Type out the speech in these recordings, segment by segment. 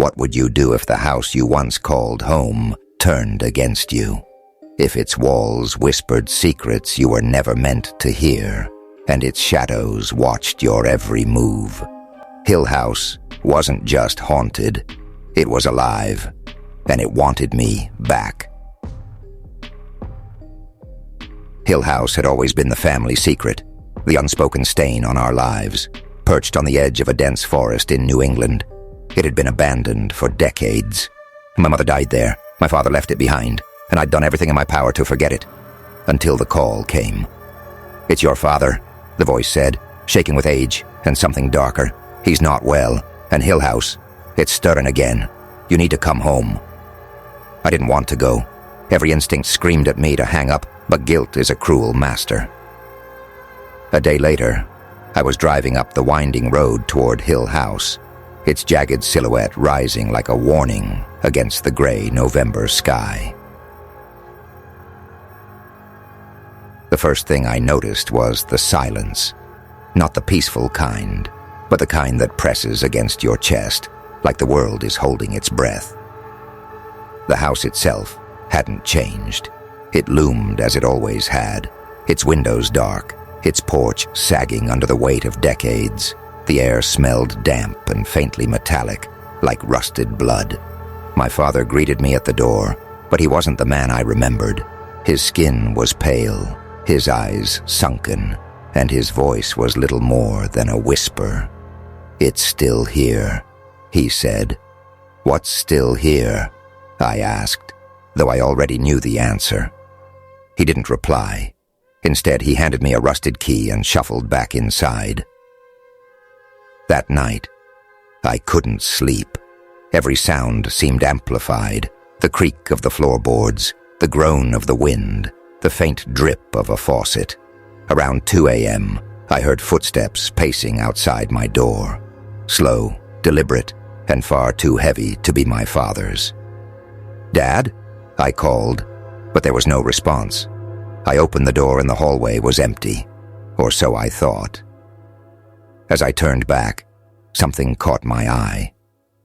What would you do if the house you once called home turned against you? If its walls whispered secrets you were never meant to hear, and its shadows watched your every move? Hill House wasn't just haunted, it was alive, and it wanted me back. Hill House had always been the family secret, the unspoken stain on our lives. Perched on the edge of a dense forest in New England, it had been abandoned for decades. My mother died there, my father left it behind, and I'd done everything in my power to forget it, until the call came. "It's your father," the voice said, shaking with age and something darker. "He's not well, and Hill House, it's stirring again. You need to come home." I didn't want to go. Every instinct screamed at me to hang up, but guilt is a cruel master. A day later, I was driving up the winding road toward Hill House, its jagged silhouette rising like a warning against the gray November sky. The first thing I noticed was the silence. Not the peaceful kind, but the kind that presses against your chest, like the world is holding its breath. The house itself hadn't changed. It loomed as it always had, its windows dark, its porch sagging under the weight of decades. The air smelled damp and faintly metallic, like rusted blood. My father greeted me at the door, but he wasn't the man I remembered. His skin was pale, his eyes sunken, and his voice was little more than a whisper. "It's still here," he said. "What's still here?" I asked, though I already knew the answer. He didn't reply. Instead, he handed me a rusted key and shuffled back inside. That night, I couldn't sleep. Every sound seemed amplified. The creak of the floorboards, the groan of the wind, the faint drip of a faucet. Around 2 a.m., I heard footsteps pacing outside my door. Slow, deliberate, and far too heavy to be my father's. "Dad?" I called, but there was no response. I opened the door and the hallway was empty, or so I thought. As I turned back, something caught my eye.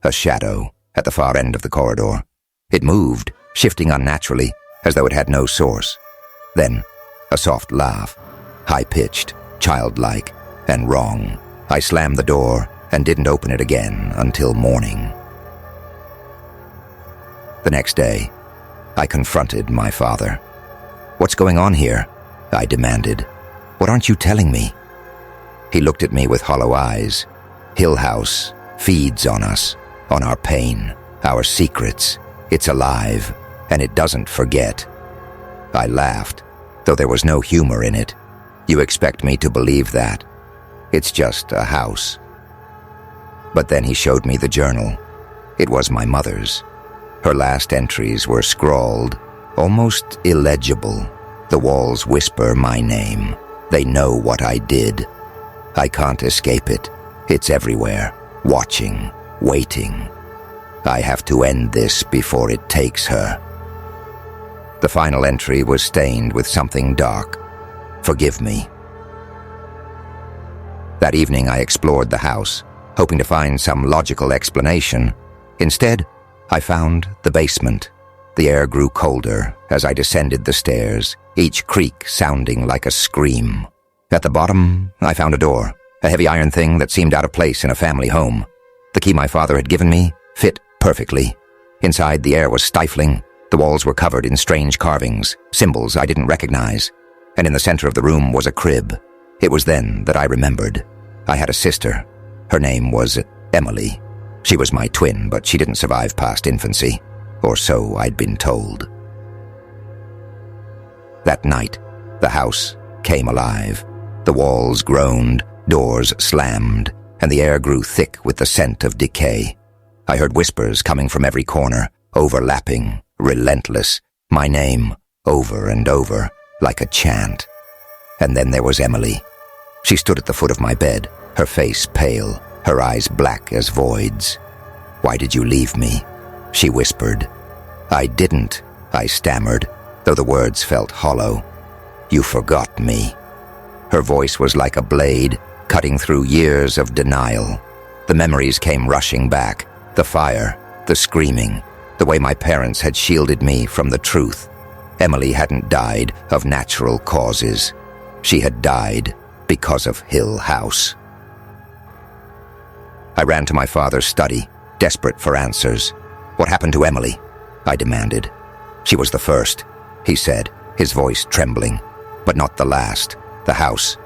A shadow at the far end of the corridor. It moved, shifting unnaturally, as though it had no source. Then, a soft laugh, high-pitched, childlike, and wrong. I slammed the door and didn't open it again until morning. The next day, I confronted my father. "What's going on here?" I demanded. "What aren't you telling me?" He looked at me with hollow eyes. "Hill House feeds on us, on our pain, our secrets. It's alive, and it doesn't forget." I laughed, though there was no humor in it. "You expect me to believe that? It's just a house." But then he showed me the journal. It was my mother's. Her last entries were scrawled, almost illegible. The walls whisper my name. They know what I did. I can't escape it. It's everywhere, watching, waiting. I have to end this before it takes her. The final entry was stained with something dark. "Forgive me." That evening I explored the house, hoping to find some logical explanation. Instead, I found the basement. The air grew colder as I descended the stairs, each creak sounding like a scream. At the bottom, I found a door, a heavy iron thing that seemed out of place in a family home. The key my father had given me fit perfectly. Inside, the air was stifling. The walls were covered in strange carvings, symbols I didn't recognize. And in the center of the room was a crib. It was then that I remembered. I had a sister. Her name was Emily. She was my twin, but she didn't survive past infancy, or so I'd been told. That night, the house came alive. The walls groaned, doors slammed, and the air grew thick with the scent of decay. I heard whispers coming from every corner, overlapping, relentless, my name, over and over, like a chant. And then there was Emily. She stood at the foot of my bed, her face pale, her eyes black as voids. "Why did you leave me?" she whispered. "I didn't," I stammered, though the words felt hollow. "You forgot me." Her voice was like a blade, cutting through years of denial. The memories came rushing back, the fire, The screaming, the way my parents had shielded me from the truth. Emily hadn't died of natural causes. She had died because of Hill House. I ran to my father's study, desperate for answers. "What happened to Emily?" I demanded. "She was the first," he said, his voice trembling. "But not the last. The house.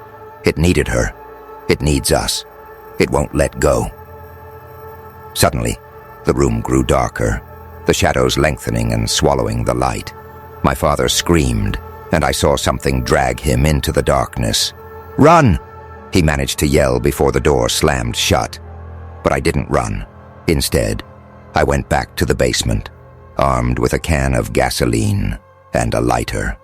It needed her. It needs us. It won't let go." Suddenly, the room grew darker, the shadows lengthening and swallowing the light. My father screamed, and I saw something drag him into the darkness. "Run!" he managed to yell before the door slammed shut. But I didn't run. Instead, I went back to the basement, armed with a can of gasoline and a lighter.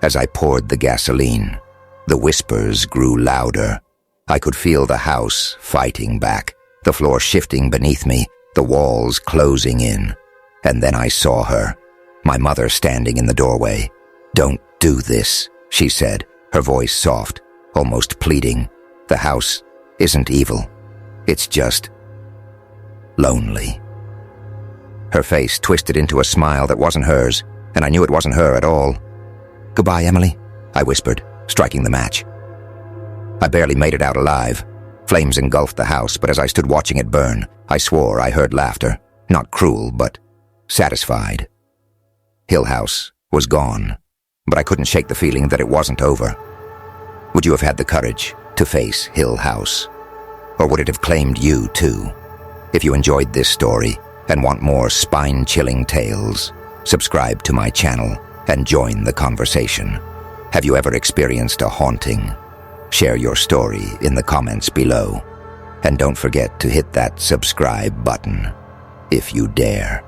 As I poured the gasoline, the whispers grew louder. I could feel the house fighting back, the floor shifting beneath me, the walls closing in. And then I saw her, my mother standing in the doorway. "Don't do this," she said, her voice soft, almost pleading. "The house isn't evil. It's just lonely." Her face twisted into a smile that wasn't hers, and I knew it wasn't her at all. "Goodbye, Emily," I whispered, striking the match. I barely made it out alive. Flames engulfed the house, but as I stood watching it burn, I swore I heard laughter, not cruel, but satisfied. Hill House was gone, but I couldn't shake the feeling that it wasn't over. Would you have had the courage to face Hill House? Or would it have claimed you, too? If you enjoyed this story and want more spine-chilling tales, subscribe to my channel and join the conversation. Have you ever experienced a haunting? Share your story in the comments below. And don't forget to hit that subscribe button, if you dare.